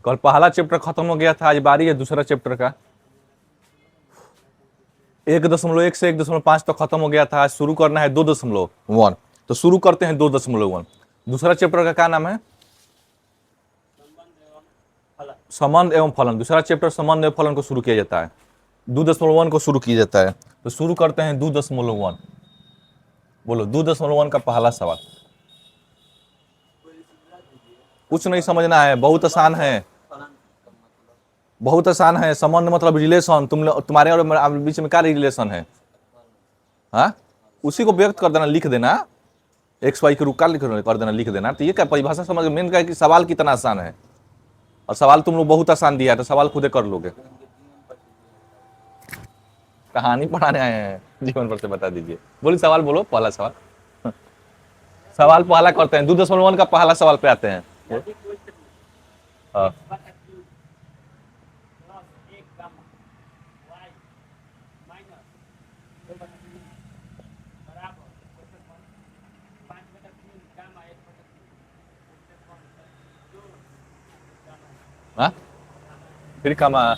कल पहला चैप्टर खत्म हो गया था, आज बारी है दूसरा चैप्टर का। 1.1 से 1.5 तो खत्म हो गया था, आज शुरू करना है 2.1। तो शुरू करते हैं 2.1। दूसरा चैप्टर का क्या नाम है? संबंध एवं फलन। दूसरा चैप्टर संबंध एवं फलन को शुरू किया जाता है, 2.1 को शुरू किया जाता है। तो शुरू करते हैं 2.1। बोलो 2.1 का पहला सवाल। कुछ नहीं समझना है, बहुत आसान है, बहुत आसान है। संबंध मतलब रिलेशन। तुम्हारे और बीच में क्या रिलेशन है? हाँ, उसी को व्यक्त कर देना, लिख देना। एक्स वाई के रूप का कर देना, लिख देना। तो ये क्या परिभाषा समझ मेन का है कि सवाल कितना आसान है। और सवाल तुम लोग बहुत आसान दिया है, तो सवाल खुदे कर लोगे। कहानी पढ़ाने आए हैं, जीवन पर से बता दीजिए। बोलिए सवाल बोलो, पहला सवाल। सवाल पहला करते हैं, 2.1 का पहला सवाल पे आते हैं। हाँ। हाँ? फिर कमा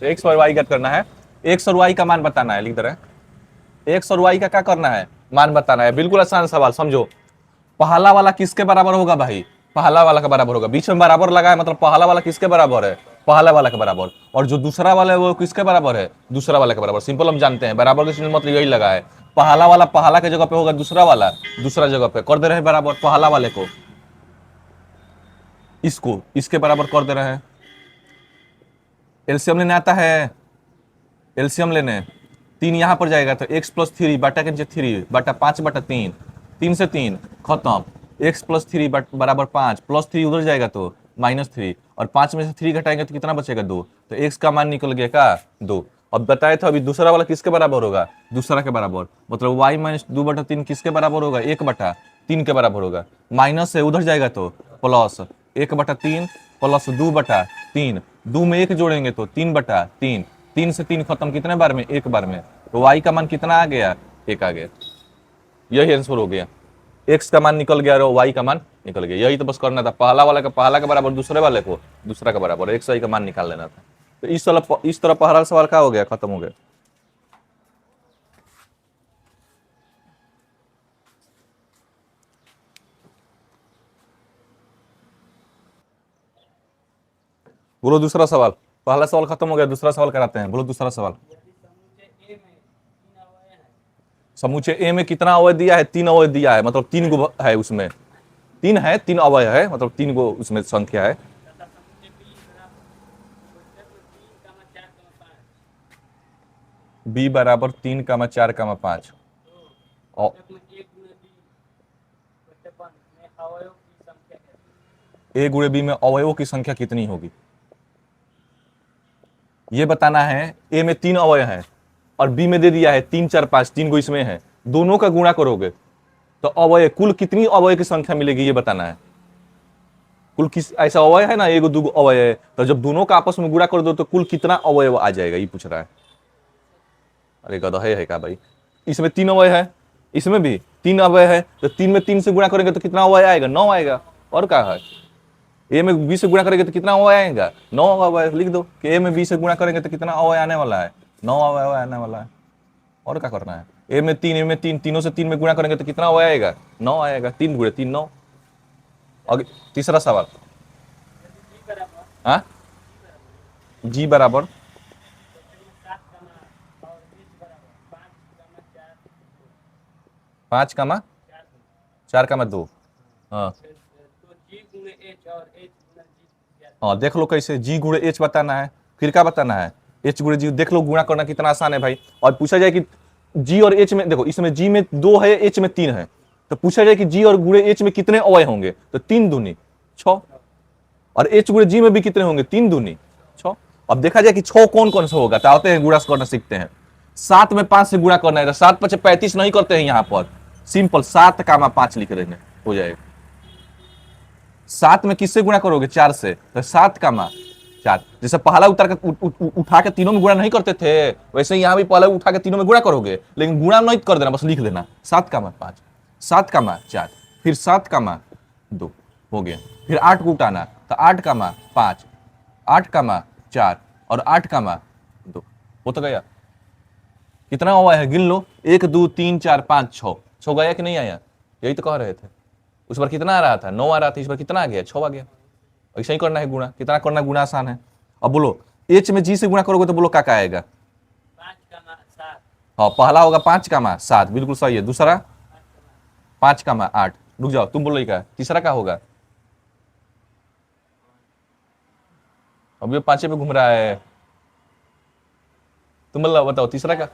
एक्स और वाई ज्ञात करना है। एक्स और वाई का मान बताना है, लिख दे रहे हैं। एक्स और वाई का क्या करना है? मान बताना है। बिल्कुल आसान सवाल, समझो। पहला वाला किसके बराबर होगा भाई? पहला वाला का बराबर होगा। बीच में बराबर लगा है, मतलब पहला वाला किसके बराबर है? पहला वाला के बराबर। और जो दूसरा वाला है वो किसके बराबर है? दूसरा वाला के बराबर। सिंपल हम जानते हैं, बराबर का चिन्ह मतलब यही लगा है। पहला वाला पहला के जगह पे होगा, दूसरा वाला दूसरा जगह पे कर दे रहे हैं बराबर। पहला वाले को इसको इसके बराबर कर दे रहे हैं। एलसीएम लेने आता है, एलसीएम लेने। 3 यहां पर जाएगा तो x प्लस 3 बटा के नीचे 3 बटा 5 बटा 3, 3 से 3 खत्म। x प्लस 3 बराबर 5, प्लस 3 उधर जाएगा तो -3, और 5 में से 3 घटाएंगे तो कितना बचेगा? 2। तो x का मान निकल गया का 2। अब बताए तो अभी दूसरा वाला किसके बराबर होगा? दूसरा के बराबर। मतलब y माइनस 2/3 किसके बराबर होगा? 1/3 के बराबर होगा। माइनस से उधर जाएगा तो प्लस 1/3 प्लस 2/3। 2 में 1 जोड़ेंगे तो 3/3। 3 से 3 खत्म, कितने बार में? एक बार में। तो y का मान कितना आ गया? 1 आ गया। यही आंसर हो गया। x का मान निकल गया और y का मान निकल गया। यही तो बस करना था। पहला वाला का पहला के बराबर, दूसरे वाले को दूसरा के बराबर, x y का मान निकाल लेना था। तो इस तरह पहला सवाल क्या हो गया? खत्म हो गया। बोलो दूसरा सवाल। पहला सवाल खत्म हो गया, दूसरा सवाल कराते हैं। बोलो दूसरा सवाल। समूचे ए में कितना अवयव दिया है? 3 अवयव दिया है, मतलब 3 गो है उसमें। 3 है, 3 अवयव है, मतलब 3 गो उसमें संख्या है। बी बराबर 3,4,5। और ए गुणे बी में अवयवों की संख्या कितनी होगी, ये बताना है। ए में 3 अवयव है और बी में दे दिया है 3, 4, 5, 3 गो इसमें है। दोनों का गुणा करोगे तो अवयव कुल कितनी अवयव की संख्या मिलेगी, ये बताना है। कुल किस ऐसा अवयव है ना, एगो दूगो अवयव है, तो जब दोनों का आपस में गुणा कर दो तो कुल कितना अवयव आ जाएगा, ये पूछ रहा है। अरे गधा है क्या भाई? इसमें 3 अवयव है, इसमें भी 3 अवयव है, तो 3 में 3 से गुणा करेंगे तो कितना अवयव आएगा? 9 आएगा। और क्या है? ए में बी से गुणा करेंगे तो कितना अवयव आएगा? 9 अवयव। लिख दो कि ए में बी से गुणा करेंगे तो कितना अवयव आने वाला है? 9 अवयव आने वाला है। और क्या करना है? ए में 3, तीनों से 3 में गुणा करेंगे तो कितना अवयव आएगा? 9 आएगा। 3 गुणे 3 9। और तीसरा सवाल। हाँ, जी बराबर 5,4,2। हाँ हाँ, देख लो कैसे। जी गुणे एच बताना है, फिर क्या बताना है? एच गुणे जी। देख लो गुणा करना कितना आसान है भाई। और पूछा जाए कि जी और एच में, देखो इसमें जी में 2 है, एच में 3 है, तो पूछा जाए कि जी और गुणे एच में कितने अवयव होंगे, तो 3 दूनी 6। और एच गुणे जी में भी कितने होंगे? 3 दूनी 6। अब देखा जाए कि 6 कौन कौन सा होगा, तो आते हैं गुणा करना सीखते हैं। 7 में 5 से गुणा करना है, तो 7 5 35 नहीं करते हैं यहाँ पर। सिंपल 7,5 लिख देंगे, हो जाएगा। 7 में किससे गुणा करोगे? 4 से, तो 7,4। जैसे पहला उठा के तीनों में गुणा नहीं करते थे, वैसे यहाँ भी पहले उठा के तीनों में गुणा करोगे, लेकिन गुणा नहीं कर देना, बस लिख देना 7,5, 7,4, फिर 7,2। हो गया। फिर 8 को उठाना, तो 8 कामा 5, 8 कामा 4 और 8 कामा 2, हो तो गया। कितना हुआ है गिन लो, 1 2 3 4 5 6, 6 गया कि नहीं आया? यही तो कह रहे थे। उस बार कितना आ रहा था? 9 आ रहा था। इस बार कितना आ गया? 6 आ गया। ऐसा ही करना है गुणा। कितना करना गुणा आसान है। अब बोलो एच में जी से गुणा करोगे तो बोलो क्या आएगा? हाँ, पहला होगा 5 कामा 7, बिल्कुल सही है। दूसरा 5 कामा 8। रुक जाओ, तुम बोलो क्या? तीसरा क्या होगा? अभी ये 5 पे घूम रहा है। तुम बोलो, बताओ तीसरा का।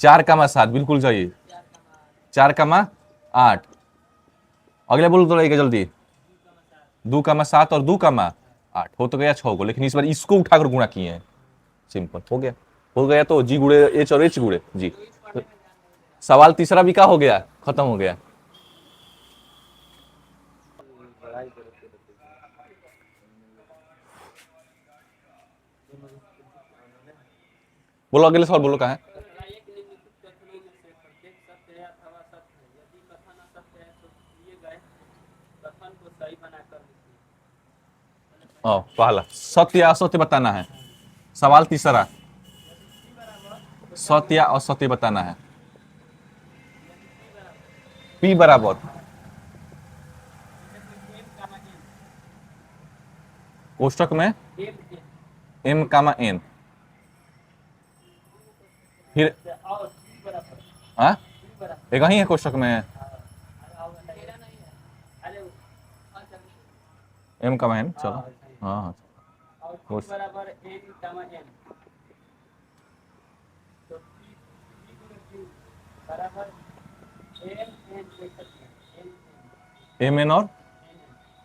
4 कामा 7, बिल्कुल सही। 4 कामा 8। अगले बोलो तो रहेगा जल्दी। 2 कामा 7 और 2 कामा 8, हो तो गया 6 को। लेकिन इस बार इसको उठाकर गुणा किए हैं। सिंपल हो गया। हो गया तो जी गुड़े एच और एच गुड़े जी। सवाल तीसरा भी क्या हो गया? खत्म हो गया। बोलो अगले सवाल बोलो कहाँ है? पहला सत्य या असत्य बताना है। सवाल तीसरा सत्य या असत्य बताना है। पी बराबर कोष्टक में एम कामा एन, फिर हाँ एक ही है कोष्टक में एम कामा एन। चलो हाँ हाँ एम एन और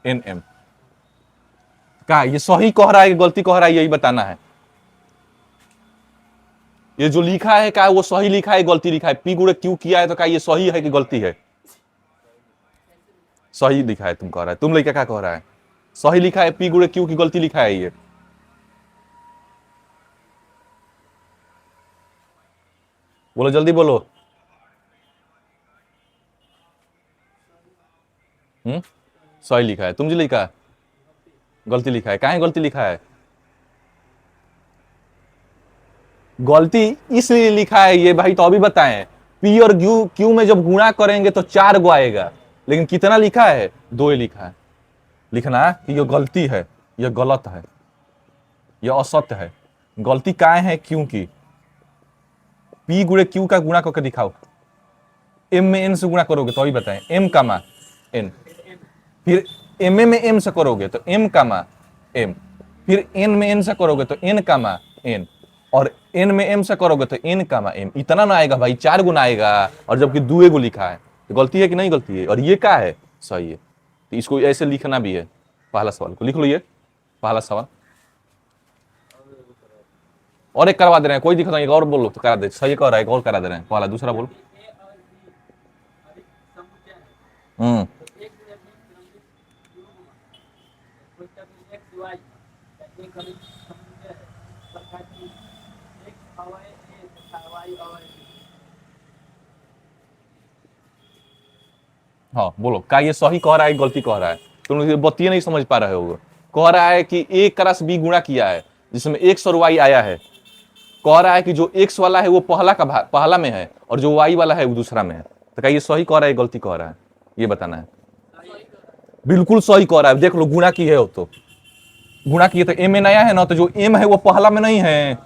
एन एम। क्या ये सही कह रहा है कि गलती कह रहा है? यही बताना है। ये जो लिखा है क्या वो सही लिखा है गलती लिखा है? पी गुणे क्यू किया है तो क्या ये सही है कि गलती है? सही लिखा है तुम कह रहा है। तुम लड़का क्या कह रहा है? सही लिखा है पी गुणे क्यू की गलती लिखा है ये? बोलो जल्दी बोलो। सही लिखा है। तुम जी लिखा है गलती लिखा है। कहाँ गलती लिखा है? गलती इसलिए लिखा है ये भाई, तो अभी बताएं। पी और क्यू क्यू में जब गुणा करेंगे तो 4 गो आएगा, लेकिन कितना लिखा है? 2 ही लिखा है। लिखना है कि ये गलती है, यह गलत है, यह असत्य है। गलती कहाँ है? क्यू की। पी गुणे क्यू का गुणा करके दिखाओ। एम में एन से गुणा करोगे तो अभी बताएं। एम कामा एन, फिर एम में एम से करोगे तो एम कामा एम, फिर एन में एन से करोगे तो एन कामा एन, और एन में एम से करोगे तो एन कामा एम। इतना ना आएगा भाई, 4 गुना आएगा। और जबकि 2 गो लिखा है तो गलती है कि नहीं गलती है? और ये क्या है? सही है। तो इसको ऐसे लिखना भी है। पहला सवाल को लिख लो, ये पहला सवाल। और एक करवा दे रहे हैं, कोई दिक्कत नहीं। और बोलो तो करा दे। सही कह रहा है, एक और करा दे रहे हैं। पहला दूसरा बोलो। हम्म हाँ बोलो, क्या ये सही कह रहा है गलती कह रहा है? तुम लोग बत्तियां नहीं समझ पा रहे हो। कह रहा है कि एक क्रस बी गुणा किया है जिसमें एक्स और वाई आया है। कह रहा है कि जो एक्स वाला है वो पहला का भाग पहला में है और जो वाई वाला है वो दूसरा में है। तो क्या ये सही कह रहा है गलती कह रहा है? ये बताना है। बिल्कुल सही कह रहा है। देख लो गुणा की है वो तो। गुणा किए तो एम एन आया है ना, तो जो एम है वो पहला में नहीं है,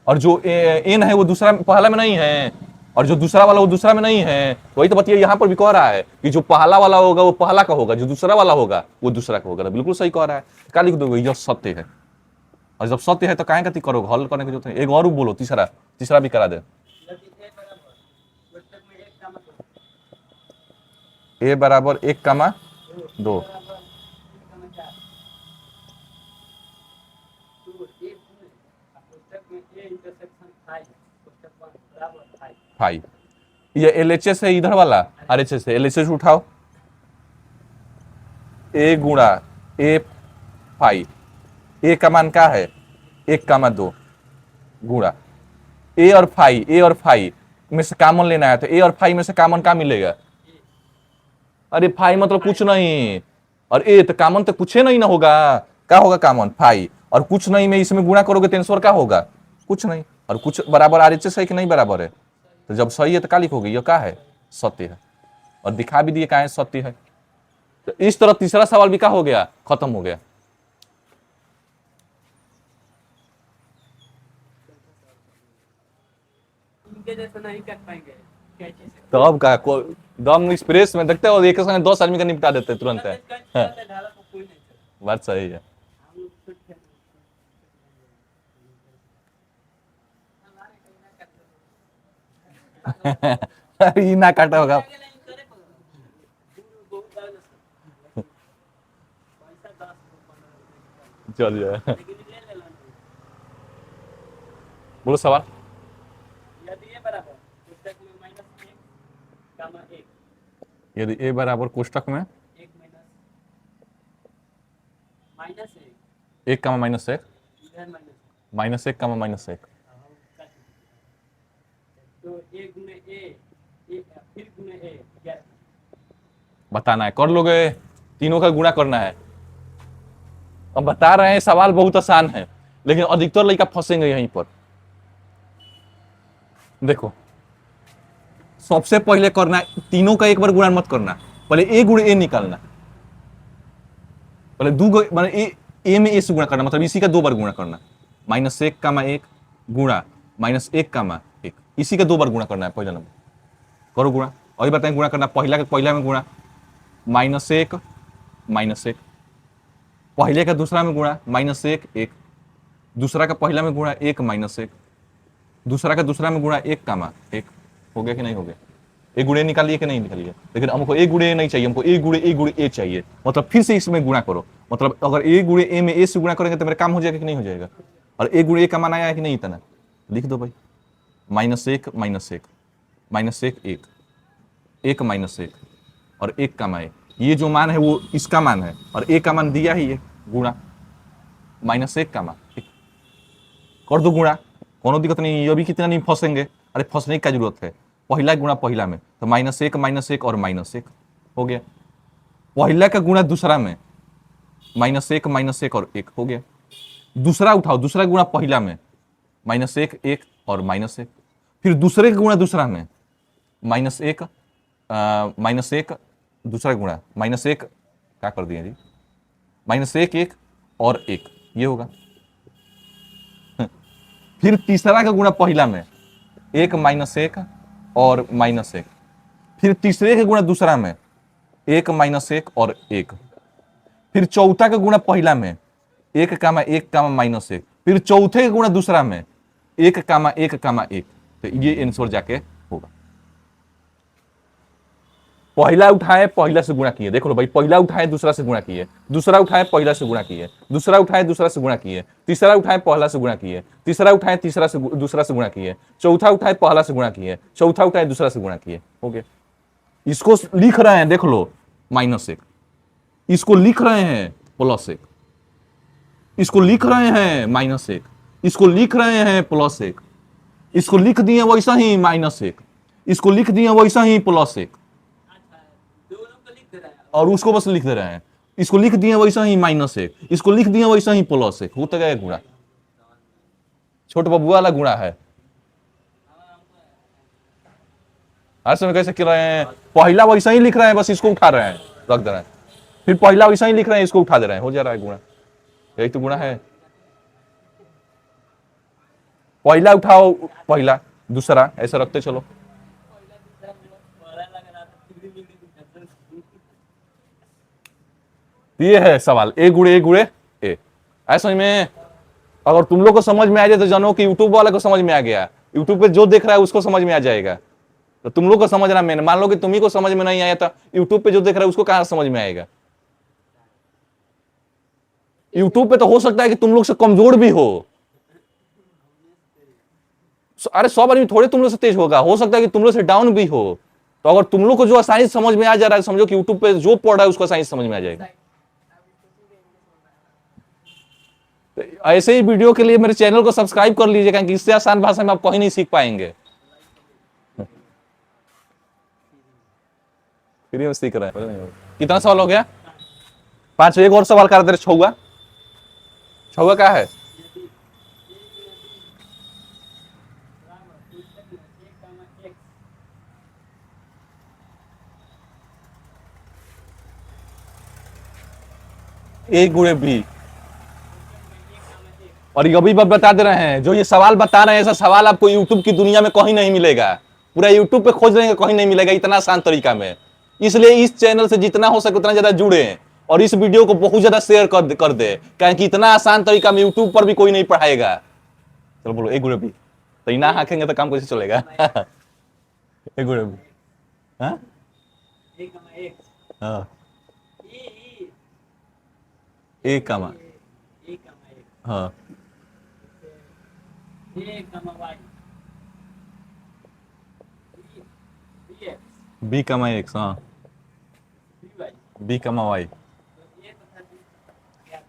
और जो एन है वो दूसरा पहला में नहीं है, और जो दूसरा वाला वो दूसरा में नहीं है। वही तो बताइए, यहाँ पर भी कह रहा है कि जो पहला वाला होगा वो पहला का होगा, जो दूसरा वाला होगा वो दूसरा का होगा। तो बिल्कुल सही कह रहा है। क्या लिख दोगे? यह सत्य है। और जब सत्य है तो काहे कति करोगे? हल करने की जरूरत है। एक और बोलो, तीसरा तीसरा भी करा दे। ए बराबर 1 कामा 2। फाइव। ये एलएचएस है इधर वाला, आरएचएस है। एलएचएस उठाओ। ए गुणा ए फाइव। ए का मान क्या है? 1 कामा 2 गुणा ए और फाइव में से कॉमन लेना है। तो ए और फाइव में से कॉमन क्या मिलेगा? अरे फाई मतलब कुछ नहीं, और ए तो कॉमन तो कुछ नहीं ना होगा, क्या होगा कॉमन फाई, और कुछ नहीं में इसमें गुणा करोगे तो आंसर क्या होगा, कुछ नहीं, और कुछ बराबर आरएचएस है कि नहीं बराबर है, तो जब सही है तो क्या लिखोगे, ये क्या है, सत्य है, और दिखा भी दिए क्या है, सत्य है। तो इस तरह तीसरा सवाल भी क्या हो गया, खत्म हो गया। इनके जैसा नहीं कर पाएंगे कैसे से। तो अब क्या दम एक्सप्रेस में देखते हो, एक संगे 10 आदमी का निपटा देते तुरंत है। हाँ, ढाला को कोई नहीं चला। बात सही है। हम लोग खुद खेल हमारे कहीं ना करते ये ना काटा होगा। आगे लाइन करे पकड़ो बहुत ज्यादा पैसा 10 15 चल जाए। लेकिन ले ले लो। बोलो सवाल। यदि ये बराबर पुस्तक में -1 गामा 1 यदि ए बराबर कोष्टक में 1 माइनस 1 एक कामा माइनस एक, इधर माइनस माइनस एक कामा माइनस एक, तो ए गुने ए फिर गुने ए 11 बताना है, कर लोगे, तीनों का गुणा करना है। अब बता रहे हैं सवाल बहुत आसान है, लेकिन अधिकतर लड़का फंसेंगे यहीं पर। देखो सबसे पहले करना है, तीनों का एक बार गुणा मत करना, पहले ए गुणे ए निकालना, पहले माने ए में ए से गुणा करना, मतलब इसी का 2 बार गुणा करना, -1 कामा 1 गुणा -1 कामा 1, इसी का 2 बार गुणा करना है पहला नंबर। करो गुणा, और बताएं गुणा करना, पहला का पहला में गुणा -1 -1, पहले का दूसरा में गुणा -1 1, दूसरा का पहला में गुणा 1 -1, दूसरा का दूसरा में गुणा 1 कामा 1, हो गया कि नहीं हो गया। ए गुणे निकालिए कि नहीं निकालिए, लेकिन हमको ए गुणे नहीं चाहिए, हमको ए गुणे ए चाहिए, मतलब फिर से इसमें गुणा करो, मतलब अगर ए गुणे ए में ए से गुणा करेंगे तो मेरा काम हो जाएगा कि नहीं हो जाएगा। और ए गुणे ए का मान आया है कि नहीं, इतना लिख दो भाई, -1 -1 -1 1 1 -1 और 1 का मान, ये जो मान है वो इसका मान है, और ए का मान दिया ही है गुणा -1 का मान, कर दो गुणा, कोनो दिक्कत नहीं, ये भी कितना नहीं फंसेंगे, अरे फंसने की क्या जरूरत है, पहला गुणा पहला में, तो -1 -1 और -1 हो गया, पहला का गुणा दूसरा में, -1 -1 और 1 हो गया, दूसरा उठाओ, दूसरा गुणा पहला में, -1 1 और -1, फिर दूसरे का गुणा दूसरा में, -1 -1 दूसरा गुणा -1 क्या कर दिया जी, -1 1 और 1, ये होगा, फिर तीसरा का गुणा पहला में, 1 -1 और -1, फिर तीसरे का गुणा दूसरा में, 1 -1 और 1, फिर चौथा का गुणा पहला में, 1 कामा 1 कामा -1, फिर चौथे का गुणा दूसरा में, 1 कामा 1 कामा 1, तो ये आंसर जाके होगा। पहला उठाए पहला से गुणा किए, देख लो भाई, पहला उठाए दूसरा से गुणा किए, दूसरा उठाए पहला से गुणा किए, दूसरा उठाए दूसरा से गुणा किए, तीसरा उठाए पहला से गुणा किए, तीसरा उठाए तीसरा से दूसरा से गुणा किए, चौथा उठाए पहला से गुणा किए, चौथा उठाए दूसरा से गुणा किए, हो गया। इसको लिख रहे हैं, देख लो -1, इसको लिख रहे हैं +1, इसको लिख रहे हैं -1, इसको लिख रहे हैं +1, इसको लिख दिए वैसा ही -1, इसको लिख दिए वैसा ही +1, दोनों को लिख दे रहा है। और उसको बस लिख दे रहे हैं, इसको लिख दिए वैसा ही -1, इसको लिख दिए वैसा ही +1, हो तो गया गुणा, छोट बबुआ वाला गुणा है। हर समय कैसे कर रहे हैं, पहला वैसा ही लिख रहे हैं, बस इसको उठा रहे हैं रख दे रहे हैं, फिर पहला वैसा ही लिख रहे हैं, इसको उठा दे रहे हैं, हो जा रहा है गुणा, यही तो गुणा है। पहला उठाओ पहला दूसरा, ऐसा रखते चलो। बड़ा लग रहा था फिर भी ये है सवाल, ए गुणे ए, ऐसा में अगर तुम लोग को समझ में आ जाए तो जानो कि यूट्यूब वाले को समझ में आ गया, यूट्यूब पे जो देख रहा है उसको समझ में आ जाएगा, तो तुम लोग को समझना मैंने, मान लो कि तुम्ही को समझ में नहीं आया तो यूट्यूब पे जो देख रहा है उसको कहां समझ में आएगा। यूट्यूब पे तो हो सकता है कि तुम लोग से कमजोर भी हो, अरे सब आदमी थोड़े तुम लोग से तेज होगा, हो सकता है कि तुम लोग से डाउन भी हो, तो अगर तुम लोग को जो आसानी से समझ में आ जा रहा है, समझो कि यूट्यूब पे जो पढ़ रहा है उसको आसानी से समझ में आ जाएगा। तो ऐसे ही वीडियो के लिए मेरे चैनल को सब्सक्राइब कर लीजिए, क्योंकि इससे आसान भाषा में आप कहीं नहीं सीख पाएंगे। फ्री में सीख रहे हैं। कितना सवाल हो गया? 5। एक और सवाल कर दे। छौआ, छौआ क्या है? यदि बराबर कोष्टक में a कमा x ए गुणे बी। कोष्टक में a कमा x और ये अभी बात बता दे रहे हैं, जो ये सवाल बता रहे हैं, ऐसा सवाल आपको यूट्यूब की दुनिया में कहीं नहीं मिलेगा। पूरा यूट्यूब पे खोज लेंगे, कहीं नहीं मिलेगा इतना आसान तरीका में। इसलिए इस चैनल से जितना हो सके उतना ज्यादा जुड़े और इस वीडियो को बहुत ज्यादा शेयर कर दे, क्योंकि इतना आसान तरीका में यूट्यूब पर भी कोई नहीं पढ़ाएगा। चलो बोलो एक गुणे बी। तो इना हाँकेंगे तो काम कैसे चलेगा? एक गुणे बी। हाँ a कमा x हाँ, e ए कमा a कमा x हाँ a कमा y bx B comma X. हाँ by बी कमा वाई। तो a तथा b ज्ञात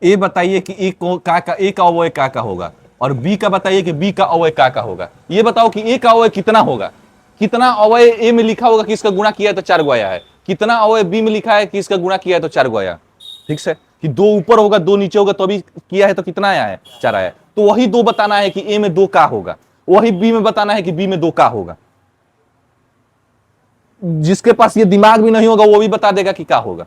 ए बताइए कि ए को का ए का अवयव का होगा, और बी का बताइए कि बी का अवयव का होगा। ये बताओ कि ए का अवयव कितना होगा, कितना अवयव ए में लिखा होगा कि इसका गुणा किया है तो 4 गो आया है, कितना अवयव बी में लिखा है कि इसका गुणा किया है तो 4 गो आया। ठीक से कि 2 ऊपर होगा 2 नीचे होगा तो भी किया है तो कितना आया है? 4 आया है। तो वही 2 बताना है कि ए में 2 का होगा, वही बी में बताना है कि बी में 2 का होगा। जिसके पास ये दिमाग भी नहीं होगा वो भी बता देगा कि क्या होगा।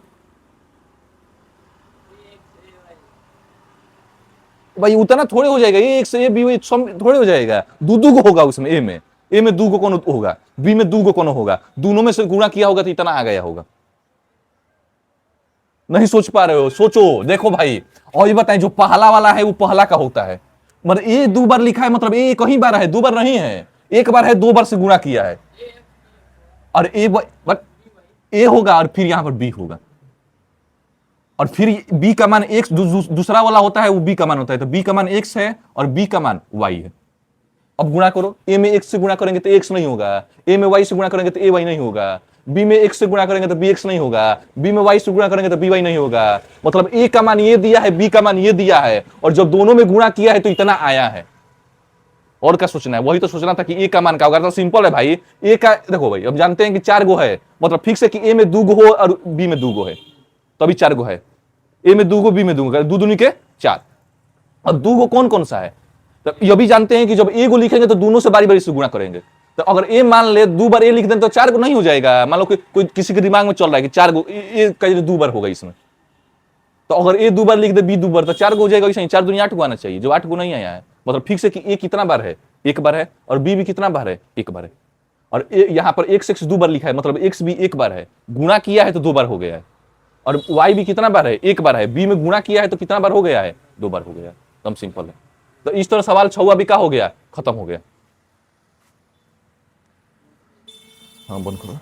भाई उतना थोड़े हो जाएगा, ये एक से ए बी थोड़े हो जाएगा। दो दो को होगा उसमें। ए में 2 को कौन होगा, बी में 2 को कौन होगा, दोनों में से गुणा किया होगा तो इतना आ गया होगा। नहीं सोच पा रहे हो? सोचो। देखो भाई, और ये बताएं, जो पहला वाला है वो पहला का होता है, मतलब ए 2 बार लिखा है, मतलब ए कहीं बार है, 2 बार नहीं है, एक बार है, 2 बार से गुणा किया है। और ए होगा और फिर यहां पर बी होगा, और फिर बी का मान एक्स, दूसरा वाला होता है वो बी का मान होता है, तो बी का मान एक्स है और बी का मान वाई है। अब गुणा करो, ए में एक्स से गुणा करेंगे तो एक्स नहीं होगा, ए में वाई से गुणा करेंगे तो ए वाई नहीं होगा, बी में एक्स से गुणा करेंगे तो बी एक्स नहीं होगा, बी में वाई से गुणा करेंगे तो बी वाई नहीं होगा। मतलब ए का मान ये दिया है, बी का मान ये दिया है, और जब दोनों में गुणा किया है तो इतना आया है। और क्या सोचना है? वही तो सोचना था कि ए का मान क्या होगा। तो सिंपल है भाई, ए का देखो भाई, अब जानते हैं कि 4 गो है, मतलब फिक्स है कि ए में 2 गो हो और बी में 2 गो है, तो अभी 4 गो है। ए में 2 गो, बी में 2 गो, 2 दूनी के 4। और 2 गो कौन कौन सा है? तो ये भी जानते हैं कि जब ए को लिखेंगे तो दोनों से बारी बारी से गुणा करेंगे। तो अगर ए मान ले 2 बार ए लिख दें तो 4 गो नहीं हो जाएगा। मान लो कि कोई किसी के दिमाग में चल रहा है कि 4 गो ए का 2 बार होगा इसमें, तो अगर ए 2 बार लिख दे, बी 2 बार, तो 4 गो हो जाएगा। ऐसे 4 दूनी 8 गो आना चाहिए, जो 8 गो नहीं आया है। मतलब फिक्स है कि ए कितना बार है? 1 बार है, और बी भी कितना बार है? 1 बार है। और यहां पर एक्स एक्स 2 बार लिखा है, मतलब एक्स भी 1 बार है, गुणा किया है तो 2 बार हो गया है। और y भी कितना बार है? 1 बार है, b में गुणा किया है तो कितना बार हो गया है? 2 बार हो गया। एकदम सिंपल है। तो इस तरह सवाल छौआ भी का हो गया, खत्म हो गया। हाँ बंद करो।